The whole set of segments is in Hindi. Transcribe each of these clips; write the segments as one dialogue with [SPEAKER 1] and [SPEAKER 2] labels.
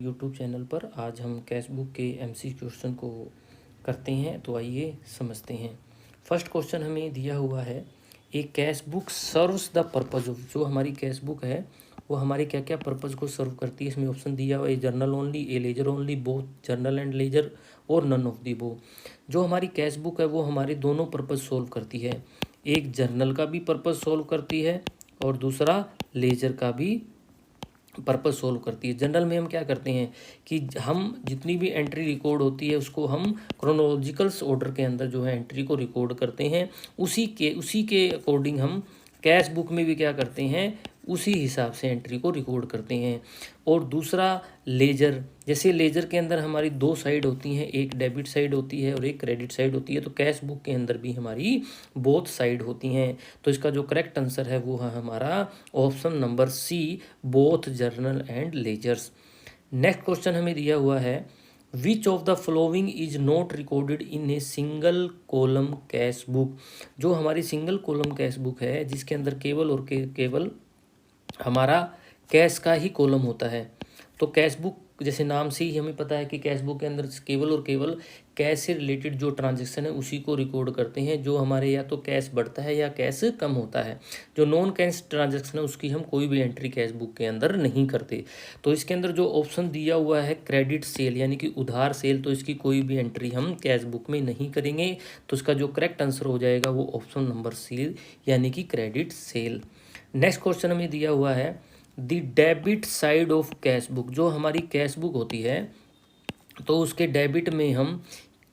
[SPEAKER 1] यूट्यूब चैनल पर आज हम कैश बुक के एमसी क्वेश्चन को करते हैं। तो आइए समझते हैं। फर्स्ट क्वेश्चन हमें दिया हुआ है, a cash book serves the purpose of. जो हमारी कैश बुक है वो हमारे क्या क्या पर्पज़ को सर्व करती है। इसमें ऑप्शन दिया हुआ है, journal only, a ledger only, both journal and ledger, और नन ऑफ दी बो। जो हमारी कैश बुक है वो हमारे दोनों पर्पज़ सोल्व करती है। एक जर्नल का भी पर्पज़ सोल्व करती है और दूसरा लेजर का भी पर्पज़ सोल्व करती है। जनरल में हम क्या करते हैं कि हम जितनी भी एंट्री रिकॉर्ड होती है उसको हम क्रोनोलॉजिकल्स ऑर्डर के अंदर जो है एंट्री को रिकॉर्ड करते हैं। उसी के अकॉर्डिंग हम कैश बुक में भी क्या करते हैं, उसी हिसाब से एंट्री को रिकॉर्ड करते हैं। और दूसरा लेजर, जैसे लेजर के अंदर हमारी दो साइड होती हैं, एक डेबिट साइड होती है और एक क्रेडिट साइड होती है। तो कैश बुक के अंदर भी हमारी बोथ साइड होती हैं। तो इसका जो करेक्ट आंसर है वो है हमारा option number C, both journal and ledgers. Next question हमें दिया हुआ है, which of the following is not recorded in a single column cash book. जो हमारी सिंगल कॉलम कैश बुक है जिसके अंदर केवल और केवल हमारा कैश का ही कॉलम होता है। तो कैश बुक जैसे नाम से ही हमें पता है कि कैश बुक के अंदर केवल और केवल कैश से रिलेटेड जो ट्रांजैक्शन है उसी को रिकॉर्ड करते हैं। जो हमारे या तो कैश बढ़ता है या कैश कम होता है। जो नॉन कैश ट्रांजैक्शन है उसकी हम कोई भी एंट्री कैश बुक के अंदर नहीं करते। तो इसके अंदर जो ऑप्शन दिया हुआ है क्रेडिट सेल यानी कि उधार सेल, तो इसकी कोई भी एंट्री हम कैश बुक में नहीं करेंगे। तो इसका जो करेक्ट आंसर हो जाएगा वो ऑप्शन नंबर सी यानी कि क्रेडिट सेल। नेक्स्ट क्वेश्चन हमें दिया हुआ है, the debit side of cash book. जो हमारी कैश बुक होती है तो उसके डेबिट में हम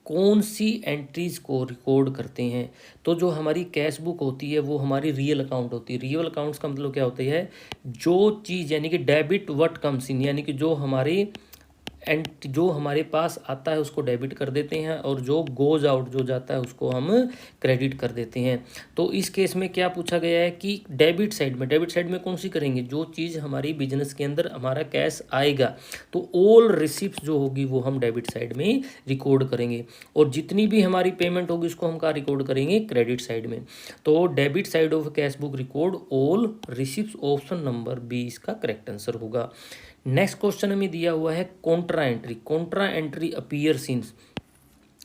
[SPEAKER 1] कौन सी एंट्रीज को रिकॉर्ड करते हैं। तो जो हमारी कैश बुक होती है वो हमारी रियल अकाउंट होती है। रियल अकाउंट्स का मतलब क्या होता है, जो चीज़ यानी कि डेबिट व्हाट कम्स इन, यानी कि जो हमारे पास आता है उसको डेबिट कर देते हैं और जो गोज आउट जो जाता है उसको हम क्रेडिट कर देते हैं। तो इस केस में क्या पूछा गया है कि डेबिट साइड में कौन सी करेंगे, जो चीज़ हमारी बिजनेस के अंदर हमारा कैश आएगा तो ऑल रिसिप्ट जो होगी वो हम डेबिट साइड में रिकॉर्ड करेंगे। और जितनी भी हमारी पेमेंट होगी उसको हम कहाँ रिकॉर्ड करेंगे, क्रेडिट साइड में। तो debit side of cash book record all receipt, option number B इसका करेक्ट आंसर होगा। नेक्स्ट क्वेश्चन हमें दिया हुआ है contra entry. Contra entry appear since.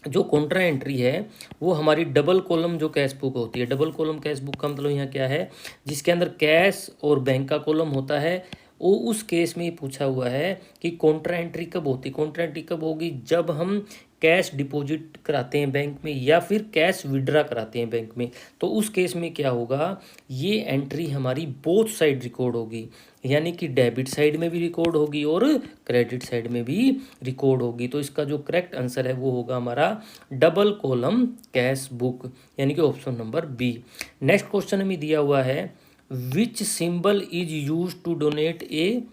[SPEAKER 1] जो कॉन्ट्रा एंट्री है वो हमारी डबल कॉलम जो कैश बुक होती है। डबल कॉलम कैश बुक का मतलब यहाँ क्या है, जिसके अंदर कैश और बैंक का कॉलम होता है। वो उस केस में पूछा हुआ है कि कॉन्ट्रा एंट्री कब होती है। कॉन्ट्रा एंट्री कब होगी, जब हम कैश डिपॉजिट कराते हैं बैंक में या फिर कैश विड्रा कराते हैं बैंक में। तो उस केस में क्या होगा, ये एंट्री हमारी बोथ साइड रिकॉर्ड होगी, यानी कि डेबिट साइड में भी रिकॉर्ड होगी और क्रेडिट साइड में भी रिकॉर्ड होगी। तो इसका जो करेक्ट आंसर है वो होगा हमारा डबल कॉलम कैश बुक यानी कि option number B. Next question हमें दिया हुआ है, which symbol is use to denote a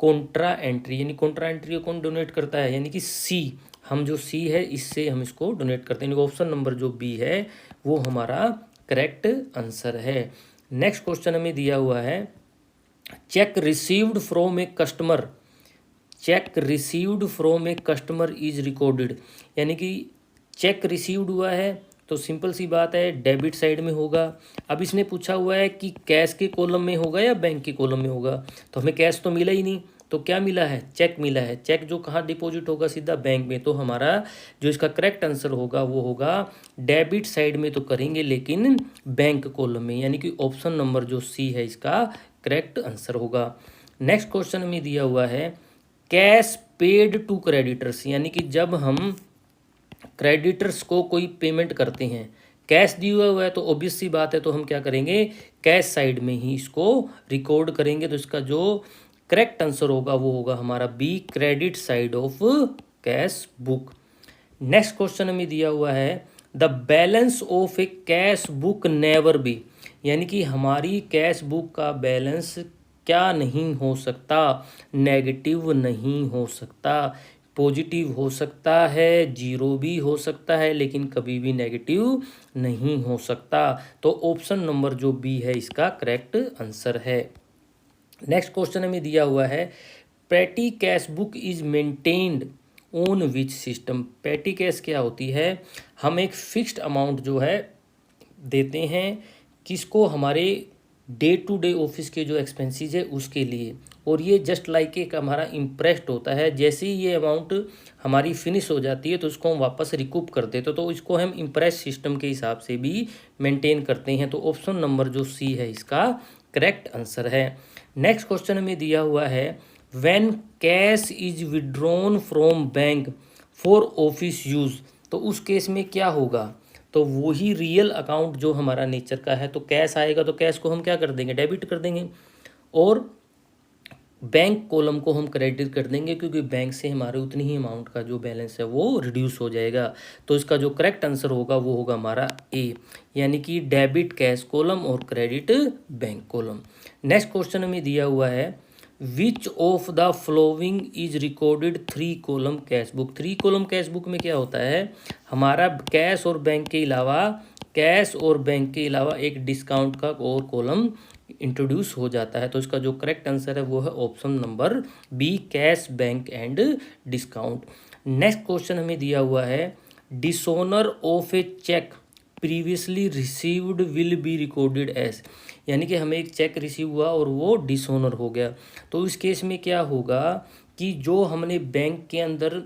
[SPEAKER 1] contra entry. यानी कॉन्ट्रा एंट्री को कौन डोनेट करता है, यानी कि सी। हम जो सी है इससे हम इसको डोनेट करते हैं। ऑप्शन नंबर जो बी है वो हमारा करेक्ट आंसर है। नेक्स्ट क्वेश्चन हमें दिया हुआ है, check received from a customer. Check received from a customer is recorded. यानी कि चेक रिसीव्ड हुआ है तो सिंपल सी बात है डेबिट साइड में होगा। अब इसने पूछा हुआ है कि कैश के कॉलम में होगा या बैंक के कॉलम में होगा। तो हमें कैश तो मिला ही नहीं, तो क्या मिला है, चेक मिला है। चेक जो कहाँ डिपॉजिट होगा, सीधा बैंक में। तो हमारा जो इसका करेक्ट आंसर होगा वो होगा डेबिट साइड में तो करेंगे लेकिन बैंक कॉलम में, यानी कि ऑप्शन नंबर जो सी है इसका करेक्ट आंसर होगा। नेक्स्ट क्वेश्चन में दिया हुआ है, कैश पेड टू क्रेडिटर्स। यानी कि जब हम क्रेडिटर्स को कोई पेमेंट करते हैं, कैश दिया हुआ है तो ऑब्वियस सी बात है तो हम क्या करेंगे, कैश साइड में ही इसको रिकॉर्ड करेंगे। तो इसका जो करेक्ट आंसर होगा वो होगा हमारा B, credit side of cash book. Next question हमें दिया हुआ है, the balance of a cash book never be. यानी कि हमारी कैश बुक का बैलेंस क्या नहीं हो सकता, नेगेटिव नहीं हो सकता, पॉजिटिव हो सकता है, जीरो भी हो सकता है, लेकिन कभी भी नेगेटिव नहीं हो सकता। तो ऑप्शन नंबर जो बी है इसका करेक्ट आंसर है। नेक्स्ट क्वेश्चन हमें दिया हुआ है, पेटी cash book is maintained on which system. पेटी कैश क्या होती है, हम एक फिक्स्ड अमाउंट जो है देते हैं किसको, हमारे डे टू डे ऑफिस के जो एक्सपेंसेस है उसके लिए। और ये जस्ट लाइक एक हमारा इम्प्रेस्ड होता है, जैसे ही ये अमाउंट हमारी फिनिश हो जाती है तो इसको हम वापस रिकूप कर देते तो इसको हम इम्प्रेस सिस्टम के हिसाब से भी मेंटेन करते हैं। तो ऑप्शन नंबर जो सी है इसका करेक्ट आंसर है। नेक्स्ट क्वेश्चन हमें दिया हुआ है when cash is withdrawn from bank for office use, तो उस केस में क्या होगा। तो वही रियल अकाउंट जो हमारा नेचर का है, तो कैश आएगा तो कैश को हम क्या कर देंगे, डेबिट कर देंगे, और बैंक कॉलम को हम क्रेडिट कर देंगे क्योंकि बैंक से हमारे उतनी ही अमाउंट का जो बैलेंस है वो रिड्यूस हो जाएगा। तो इसका जो करेक्ट आंसर होगा वो होगा हमारा ए, यानी कि डेबिट कैश कॉलम और credit bank column. Next question हमें दिया हुआ है which of the following is recorded 3 column cash book. 3 column cash book में क्या होता है, हमारा कैश और बैंक के अलावा एक डिस्काउंट का और कॉलम इंट्रोड्यूस हो जाता है। तो इसका जो करेक्ट आंसर है वो है option number B, cash bank and discount. Next question हमें दिया हुआ है dishonour of a cheque previously received will be recorded as, यानी कि हमें एक चेक रिसीव हुआ और वो डिसऑनर हो गया। तो इस केस में क्या होगा कि जो हमने बैंक के अंदर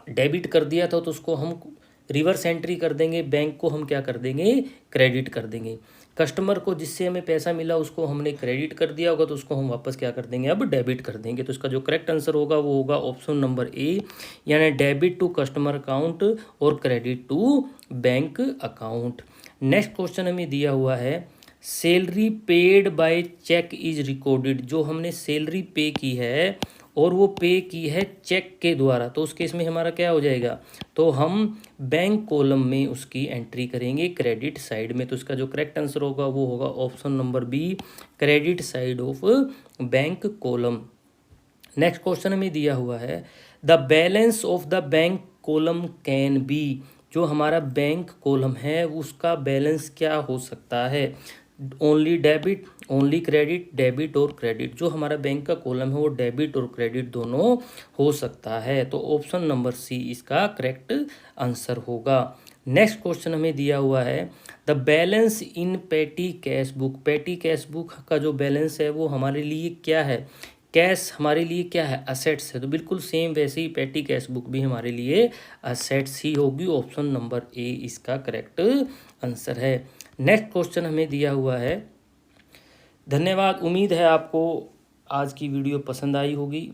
[SPEAKER 1] डेबिट कर दिया था तो उसको हम रिवर्स एंट्री कर देंगे, बैंक को हम क्या कर देंगे, क्रेडिट कर देंगे। कस्टमर को जिससे हमें पैसा मिला उसको हमने क्रेडिट कर दिया होगा तो उसको हम वापस क्या कर देंगे, अब डेबिट कर देंगे। तो इसका जो करेक्ट आंसर होगा वो होगा ऑप्शन नंबर ए, यानी डेबिट टू कस्टमर अकाउंट और credit to bank account. Next question हमें दिया हुआ है salary paid by cheque is recorded, जो हमने सैलरी पे की है और वो पे की है चेक के द्वारा, तो उस केस में हमारा क्या हो जाएगा, तो हम बैंक कॉलम में उसकी एंट्री करेंगे क्रेडिट साइड में। तो इसका जो करेक्ट आंसर होगा वो होगा option number B, credit side of bank column. Next question हमें दिया हुआ है the balance of the bank column can be, जो हमारा बैंक कॉलम है उसका बैलेंस क्या हो सकता है, only debit, only credit, debit और क्रेडिट। जो हमारा बैंक का कॉलम है वो डेबिट और क्रेडिट दोनों हो सकता है। तो ऑप्शन नंबर सी इसका करेक्ट आंसर होगा। नेक्स्ट क्वेश्चन हमें दिया हुआ है द बैलेंस इन पेटी कैश बुक, पेटी कैश बुक का जो बैलेंस है वो हमारे लिए क्या है, कैश हमारे लिए क्या है, असेट्स है। तो बिल्कुल सेम वैसे ही पेटी कैश बुक भी हमारे लिए असेट्स ही होगी। ऑप्शन नंबर ए इसका करेक्ट आंसर है। नेक्स्ट क्वेश्चन हमें दिया हुआ है, धन्यवाद, उम्मीद है आपको आज की वीडियो पसंद आई होगी।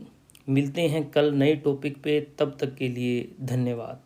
[SPEAKER 1] मिलते हैं कल नए टॉपिक पे, तब तक के लिए धन्यवाद।